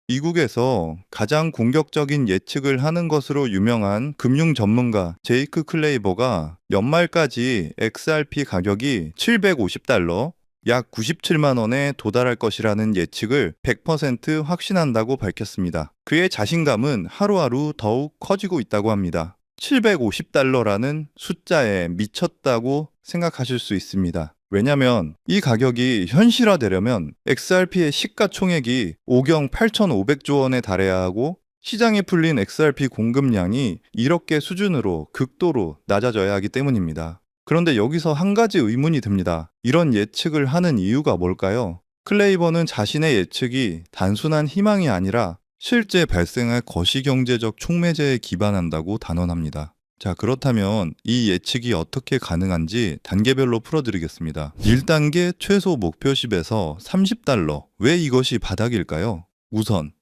미국에서 가장 공격적인 예측을 하는 것으로 유명한 금융 전문가 제이크 클레이버가 연말까지 XRP 가격이 750달러, 약 97만 원에 도달할 것이라는 예측을 100% 확신한다고 밝혔습니다. 그의 자신감은 하루하루 더욱 커지고 있다고 합니다. 750달러라는 숫자에 미쳤다고 생각하실 수 있습니다. 왜냐면 이 가격이 현실화되려면 XRP의 시가총액이 5경 8,500조 원에 달해야 하고 시장에 풀린 XRP 공급량이 1억 개 수준으로 극도로 낮아져야 하기 때문입니다. 그런데 여기서 한 가지 의문이 듭니다. 이런 예측을 하는 이유가 뭘까요? 클레이버는 자신의 예측이 단순한 희망이 아니라 실제 발생할 거시경제적 촉매제에 기반한다고 단언합니다. 자, 그렇다면 이 예측이 어떻게 가능한지 단계별로 풀어드리겠습니다. 1단계 최소 목표십에서 30달러. 왜 이것이 바닥일까요? 우선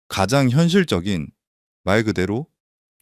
가장 현실적인, 말 그대로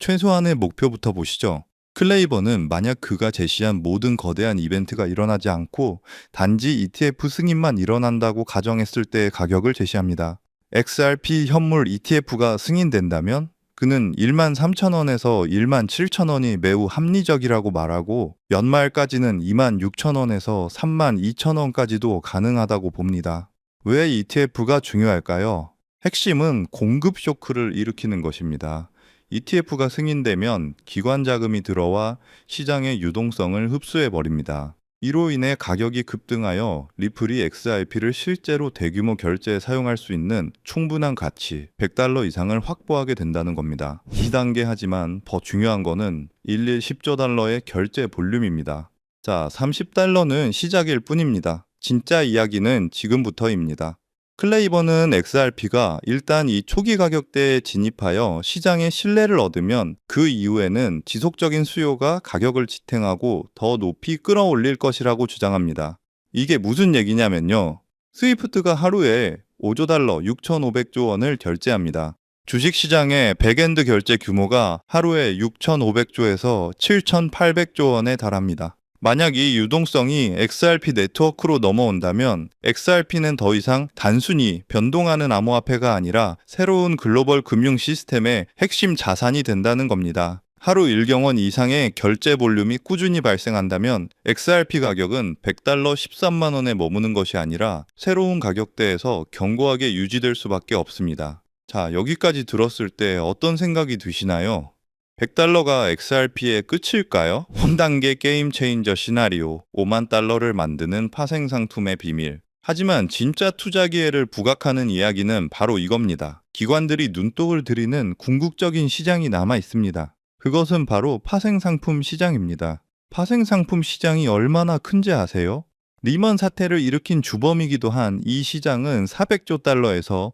최소한의 목표부터 보시죠. 클레이버는 만약 그가 제시한 모든 거대한 이벤트가 일어나지 않고 단지 ETF 승인만 일어난다고 가정했을 때의 가격을 제시합니다. XRP 현물 ETF가 승인된다면 그는 13,000원에서 17,000원이 매우 합리적이라고 말하고 연말까지는 26,000원에서 32,000원까지도 가능하다고 봅니다. 왜 ETF가 중요할까요? 핵심은 공급 쇼크를 일으키는 것입니다. ETF가 승인되면 기관 자금이 들어와 시장의 유동성을 흡수해버립니다. 이로 인해 가격이 급등하여 리플이 XRP를 실제로 대규모 결제에 사용할 수 있는 충분한 가치 100달러 이상을 확보하게 된다는 겁니다. 2단계 하지만 더 중요한 거는 10조 달러의 결제 볼륨입니다. 자, 30달러는 시작일 뿐입니다. 진짜 이야기는 지금부터입니다. 클레이버는 XRP가 일단 이 초기 가격대에 진입하여 시장의 신뢰를 얻으면 그 이후에는 지속적인 수요가 가격을 지탱하고 더 높이 끌어올릴 것이라고 주장합니다. 이게 무슨 얘기냐면요. 스위프트가 하루에 5조 달러 6,500조 원을 결제합니다. 주식시장의 백엔드 결제 규모가 하루에 6,500조에서 7,800조 원에 달합니다. 만약 이 유동성이 XRP 네트워크로 넘어온다면 XRP는 더 이상 단순히 변동하는 암호화폐가 아니라 새로운 글로벌 금융 시스템의 핵심 자산이 된다는 겁니다. 하루 1경원 이상의 결제 볼륨이 꾸준히 발생한다면 XRP 가격은 100달러 13만 원에 머무는 것이 아니라 새로운 가격대에서 견고하게 유지될 수밖에 없습니다. 자, 여기까지 들었을 때 어떤 생각이 드시나요? 100달러가 XRP의 끝일까요? 3단계 게임 체인저 시나리오 5만 달러를 만드는 파생 상품의 비밀. 하지만 진짜 투자 기회를 부각하는 이야기는 바로 이겁니다. 기관들이 눈독을 들이는 궁극적인 시장이 남아 있습니다. 그것은 바로 파생 상품 시장입니다. 파생 상품 시장이 얼마나 큰지 아세요? 리먼 사태를 일으킨 주범이기도 한 이 시장은 400조 달러에서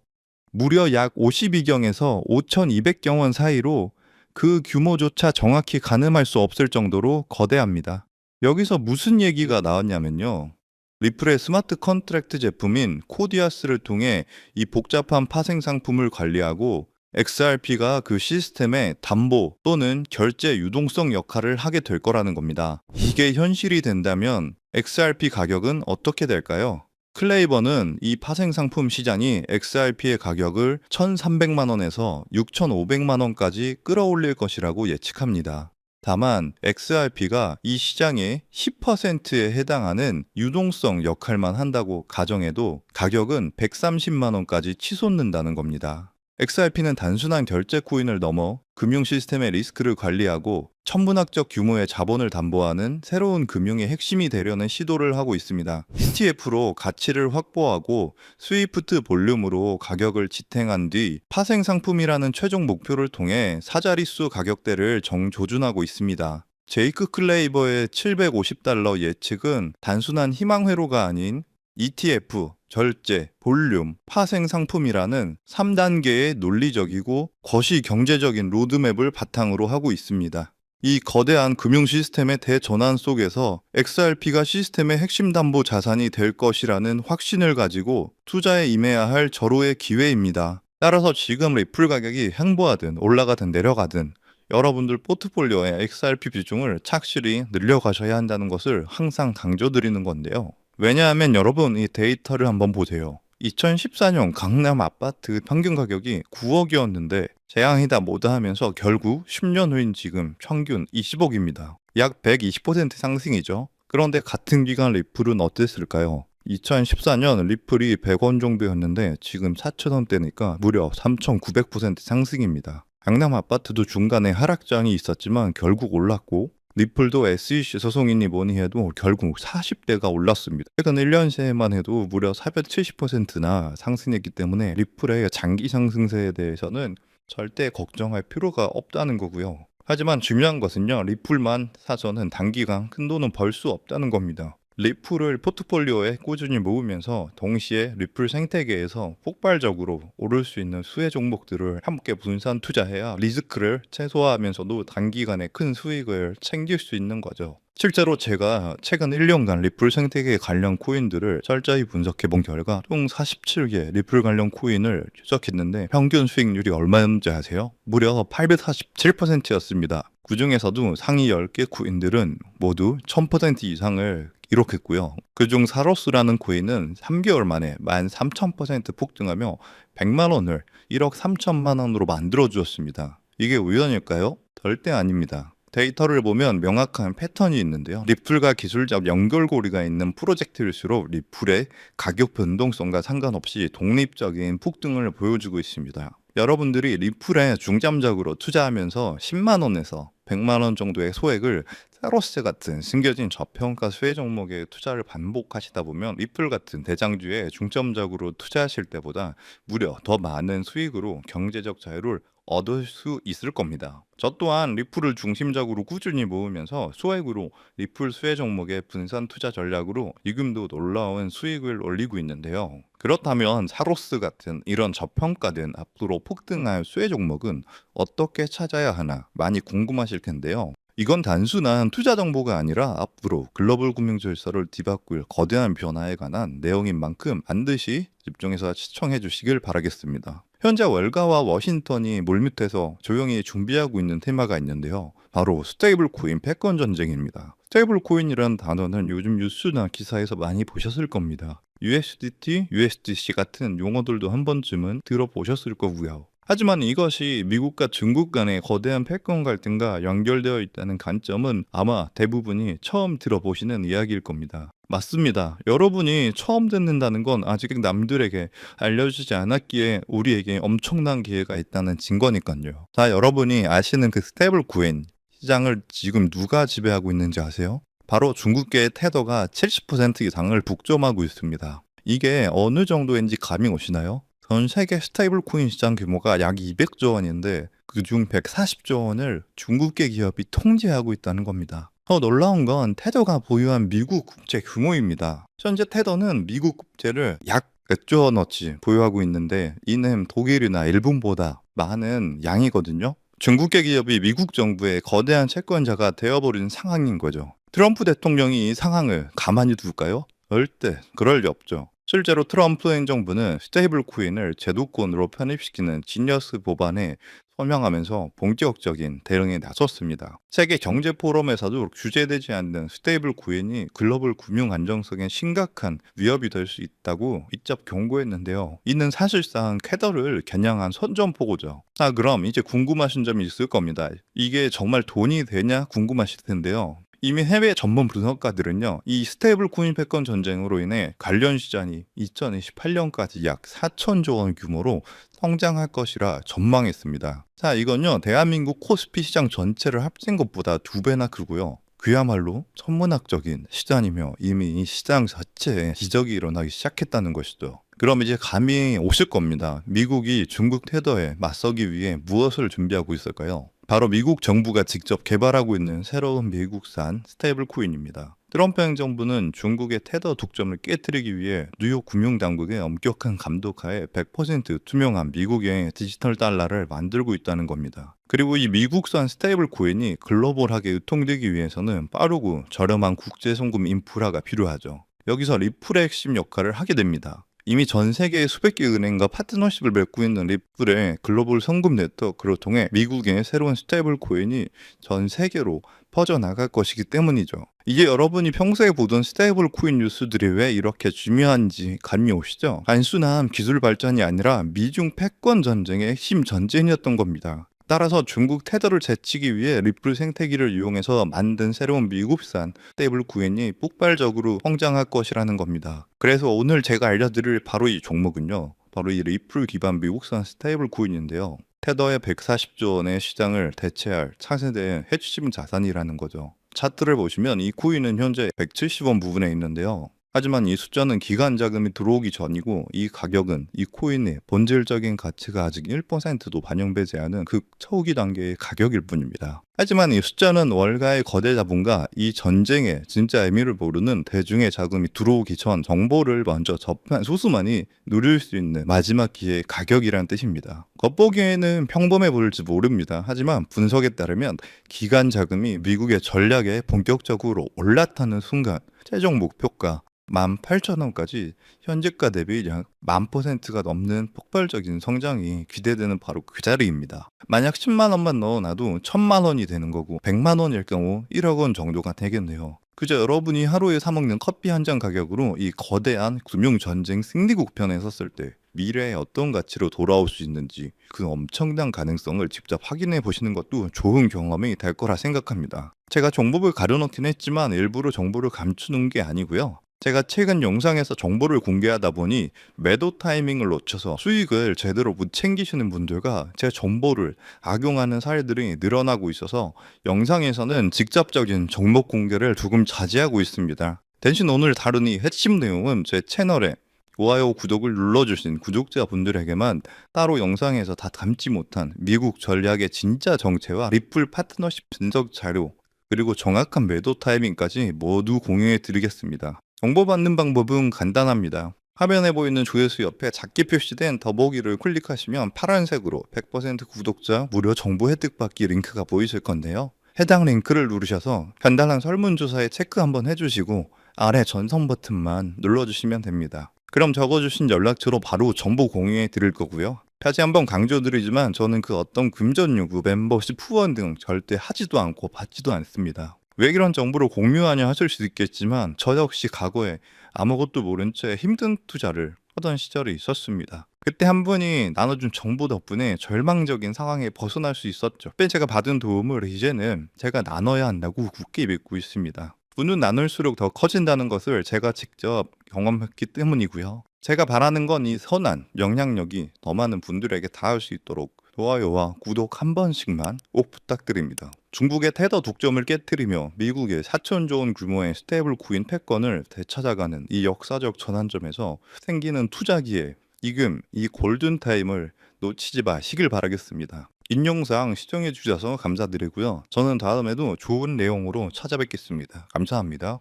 무려 약 52경에서 5,200경원 사이로 그 규모조차 정확히 가늠할 수 없을 정도로 거대합니다. 여기서 무슨 얘기가 나왔냐면요. 리플의 스마트 컨트랙트 제품인 코디아스를 통해 이 복잡한 파생 상품을 관리하고 XRP가 그 시스템의 담보 또는 결제 유동성 역할을 하게 될 거라는 겁니다. 이게 현실이 된다면 XRP 가격은 어떻게 될까요? 클레이버는 이 파생 상품 시장이 XRP의 가격을 1,300만 원에서 6,500만 원까지 끌어올릴 것이라고 예측합니다. 다만 XRP가 이 시장의 10%에 해당하는 유동성 역할만 한다고 가정해도 가격은 130만 원까지 치솟는다는 겁니다. XRP는 단순한 결제 코인을 넘어 금융 시스템의 리스크를 관리하고 천문학적 규모의 자본을 담보하는 새로운 금융의 핵심이 되려는 시도를 하고 있습니다. ETF로 가치를 확보하고 스위프트 볼륨으로 가격을 지탱한 뒤 파생 상품이라는 최종 목표를 통해 사자릿수 가격대를 정조준하고 있습니다. 제이크 클레이버의 750달러 예측은 단순한 희망회로가 아닌 ETF, 결제, 볼륨, 파생 상품이라는 3단계의 논리적이고 거시 경제적인 로드맵을 바탕으로 하고 있습니다. 이 거대한 금융 시스템의 대전환 속에서 XRP가 시스템의 핵심 담보 자산이 될 것이라는 확신을 가지고 투자에 임해야 할 절호의 기회입니다. 따라서 지금 리플 가격이 횡보하든 올라가든 내려가든 여러분들 포트폴리오의 XRP 비중을 착실히 늘려가셔야 한다는 것을 항상 강조드리는 건데요. 왜냐하면 여러분 이 데이터를 한번 보세요. 2014년 강남 아파트 평균 가격이 9억이었는데 재앙이다 뭐다 하면서 결국 10년 후인 지금 평균 20억입니다. 약 120% 상승이죠. 그런데 같은 기간 리플은 어땠을까요? 2014년 리플이 100원 정도였는데 지금 4,000원대니까 무려 3,900% 상승입니다. 강남 아파트도 중간에 하락장이 있었지만 결국 올랐고, 리플도 SEC 소송이니 뭐니 해도 결국 40대가 올랐습니다. 최근 1년 새에만 해도 무려 470%나 상승했기 때문에 리플의 장기 상승세에 대해서는 절대 걱정할 필요가 없다는 거고요. 하지만 중요한 것은요, 리플만 사서는 단기간 큰 돈은 벌 수 없다는 겁니다. 리플을 포트폴리오에 꾸준히 모으면서 동시에 리플 생태계에서 폭발적으로 오를 수 있는 수혜 종목들을 함께 분산 투자해야 리스크를 최소화하면서도 단기간에 큰 수익을 챙길 수 있는 거죠. 실제로 제가 최근 1년간 리플 생태계 관련 코인들을 철저히 분석해 본 결과 총 47개 리플 관련 코인을 추적했는데 평균 수익률이 얼마였는지 아세요? 무려 847%였습니다. 그 중에서도 상위 10개 코인들은 모두 1000% 이상을 기록했고요. 그중 사로스라는 코인은 3개월 만에 13,000% 폭등하며 100만 원을 1억 3천만 원으로 만들어 주었습니다. 이게 우연일까요? 절대 아닙니다. 데이터를 보면 명확한 패턴이 있는데요. 리플과 기술적 연결고리가 있는 프로젝트일수록 리플의 가격 변동성과 상관없이 독립적인 폭등을 보여주고 있습니다. 여러분들이 리플에 중점적으로 투자하면서 10만 원에서 100만 원 정도의 소액을 사로스 같은 숨겨진 저평가 수혜 종목에 투자를 반복하시다 보면 리플 같은 대장주에 중점적으로 투자하실 때보다 무려 더 많은 수익으로 경제적 자유를 얻을 수 있을 겁니다. 저 또한 리플을 중심적으로 꾸준히 모으면서 소액으로 리플 수혜 종목의 분산 투자 전략으로 지금도 놀라운 수익을 올리고 있는데요. 그렇다면 사로스 같은 이런 저평가된 앞으로 폭등할 수혜 종목은 어떻게 찾아야 하나 많이 궁금하실 텐데요. 이건 단순한 투자 정보가 아니라 앞으로 글로벌 금융 질서를 뒤바꿀 거대한 변화에 관한 내용인 만큼 반드시 집중해서 시청해 주시길 바라겠습니다. 현재 월가와 워싱턴이 물밑에서 조용히 준비하고 있는 테마가 있는데요. 바로 스테이블 코인 패권 전쟁입니다. 스테이블 코인이라는 단어는 요즘 뉴스나 기사에서 많이 보셨을 겁니다. USDT, USDC 같은 용어들도 한 번쯤은 들어보셨을 거고요. 하지만 이것이 미국과 중국 간의 거대한 패권 갈등과 연결되어 있다는 관점은 아마 대부분이 처음 들어보시는 이야기일 겁니다. 맞습니다. 여러분이 처음 듣는다는 건 아직 남들에게 알려주지 않았기에 우리에게 엄청난 기회가 있다는 증거니까요. 자, 여러분이 아시는 그 스테이블 코인 시장을 지금 누가 지배하고 있는지 아세요? 바로 중국계의 테더가 70% 이상을 독점하고 있습니다. 이게 어느 정도인지 감이 오시나요? 전 세계 스테이블 코인 시장 규모가 약 200조 원인데 그중 140조 원을 중국계 기업이 통제하고 있다는 겁니다. 더 놀라운 건 테더가 보유한 미국 국채 규모입니다. 현재 테더는 미국 국채를 약 100조 원어치 보유하고 있는데 이는 독일이나 일본보다 많은 양이거든요. 중국계 기업이 미국 정부의 거대한 채권자가 되어버린 상황인 거죠. 트럼프 대통령이 이 상황을 가만히 둘까요? 절대 그럴 리 없죠. 실제로 트럼프 행정부는 스테이블 코인을 제도권으로 편입시키는 지니어스 법안에 서명하면서 본격적인 대응에 나섰습니다. 세계 경제 포럼에서도 규제되지 않는 스테이블 코인이 글로벌 금융 안정성에 심각한 위협이 될 수 있다고 직접 경고했는데요. 이는 사실상 쾌더를 겨냥한 선전포고죠. 자, 그럼 이제 궁금하신 점이 있을 겁니다. 이게 정말 돈이 되냐 궁금하실 텐데요. 이미 해외 전문 분석가들은요, 이 스테이블 코인 패권 전쟁으로 인해 관련 시장이 2028년까지 약 4천조 원 규모로 성장할 것이라 전망했습니다. 자, 이건요, 대한민국 코스피 시장 전체를 합친 것보다 2배나 크고요. 그야말로 천문학적인 시장이며 이미 이 시장 자체에 기적이 일어나기 시작했다는 것이죠. 그럼 이제 감이 오실 겁니다. 미국이 중국 테더에 맞서기 위해 무엇을 준비하고 있을까요? 바로 미국 정부가 직접 개발하고 있는 새로운 미국산 스테이블 코인입니다. 트럼프 행정부는 중국의 테더 독점을 깨뜨리기 위해 뉴욕 금융당국의 엄격한 감독하에 100% 투명한 미국의 디지털 달러를 만들고 있다는 겁니다. 그리고 이 미국산 스테이블 코인이 글로벌하게 유통되기 위해서는 빠르고 저렴한 국제 송금 인프라가 필요하죠. 여기서 리플의 핵심 역할을 하게 됩니다. 이미 전 세계의 수백 개 은행과 파트너십을 맺고 있는 리플의 글로벌 송금 네트워크를 통해 미국의 새로운 스테이블 코인이 전 세계로 퍼져나갈 것이기 때문이죠. 이게 여러분이 평소에 보던 스테이블 코인 뉴스들이 왜 이렇게 중요한지 감이 오시죠? 단순한 기술 발전이 아니라 미중 패권 전쟁의 핵심 전쟁이었던 겁니다. 따라서 중국 테더를 제치기 위해 리플 생태계를 이용해서 만든 새로운 미국산 스테이블 코인이 폭발적으로 성장할 것이라는 겁니다. 그래서 오늘 제가 알려드릴 바로 이 종목은요. 바로 이 리플 기반 미국산 스테이블 코인인데요. 테더의 140조 원의 시장을 대체할 차세대 해치심 자산이라는 거죠. 차트를 보시면 이 코인은 현재 170원 부분에 있는데요. 하지만 이 숫자는 기간 자금이 들어오기 전이고 이 가격은 이 코인의 본질적인 가치가 아직 1%도 반영되지 않은 극초기 단계의 가격일 뿐입니다. 하지만 이 숫자는 월가의 거대 자본과 이 전쟁의 진짜 의미를 모르는 대중의 자금이 들어오기 전 정보를 먼저 접한 소수만이 누릴 수 있는 마지막 기회의 가격이란 뜻입니다. 겉보기에는 평범해 보일지 모릅니다. 하지만 분석에 따르면 기간 자금이 미국의 전략에 본격적으로 올라타는 순간 최종 목표가 18,000원까지 현재가 대비 약 10,000%가 넘는 폭발적인 성장이 기대되는 바로 그 자리입니다. 만약 10만 원만 넣어놔도 1,000만 원이 되는 거고 100만 원일 경우 1억 원 정도가 되겠네요. 그저 여러분이 하루에 사 먹는 커피 한 잔 가격으로 이 거대한 금융전쟁 승리국 편에 섰을 때 미래에 어떤 가치로 돌아올 수 있는지 그 엄청난 가능성을 직접 확인해 보시는 것도 좋은 경험이 될 거라 생각합니다. 제가 정보를 가려놓긴 했지만 일부러 정보를 감추는 게 아니고요. 제가 최근 영상에서 정보를 공개하다 보니 매도 타이밍을 놓쳐서 수익을 제대로 못 챙기시는 분들과 제 정보를 악용하는 사례들이 늘어나고 있어서 영상에서는 직접적인 종목 공개를 조금 자제하고 있습니다. 대신 오늘 다룬 이 핵심 내용은 제 채널에 좋아요, 구독을 눌러주신 구독자분들에게만 따로 영상에서 다 담지 못한 미국 전략의 진짜 정체와 리플 파트너십 분석 자료 그리고 정확한 매도 타이밍까지 모두 공유해 드리겠습니다. 정보 받는 방법은 간단합니다. 화면에 보이는 조회수 옆에 작게 표시된 더보기를 클릭하시면 파란색으로 100% 구독자 무료 정보 혜택 받기 링크가 보이실 건데요. 해당 링크를 누르셔서 간단한 설문조사에 체크 한번 해주시고 아래 전송 버튼만 눌러주시면 됩니다. 그럼 적어주신 연락처로 바로 정보 공유해 드릴 거고요. 다시 한번 강조드리지만 저는 그 어떤 금전 요구, 멤버십 후원 등 절대 하지도 않고 받지도 않습니다. 왜 이런 정보를 공유하냐 하실 수 있겠지만 저 역시 과거에 아무것도 모른 채 힘든 투자를 하던 시절이 있었습니다. 그때 한 분이 나눠준 정보 덕분에 절망적인 상황에 벗어날 수 있었죠. 그때 제가 받은 도움을 이제는 제가 나눠야 한다고 굳게 믿고 있습니다. 분은 나눌수록 더 커진다는 것을 제가 직접 경험했기 때문이고요. 제가 바라는 건 이 선한 영향력이 더 많은 분들에게 닿을 수 있도록 좋아요와 구독 한 번씩만 꼭 부탁드립니다. 중국의 테더 독점을 깨뜨리며 미국의 4천조 원 규모의 스테이블 코인 패권을 되찾아가는 이 역사적 전환점에서 생기는 투자 기회, 이 골든타임을 놓치지 마시길 바라겠습니다. 인용사항 시청해 주셔서 감사드리고요. 저는 다음에도 좋은 내용으로 찾아뵙겠습니다. 감사합니다.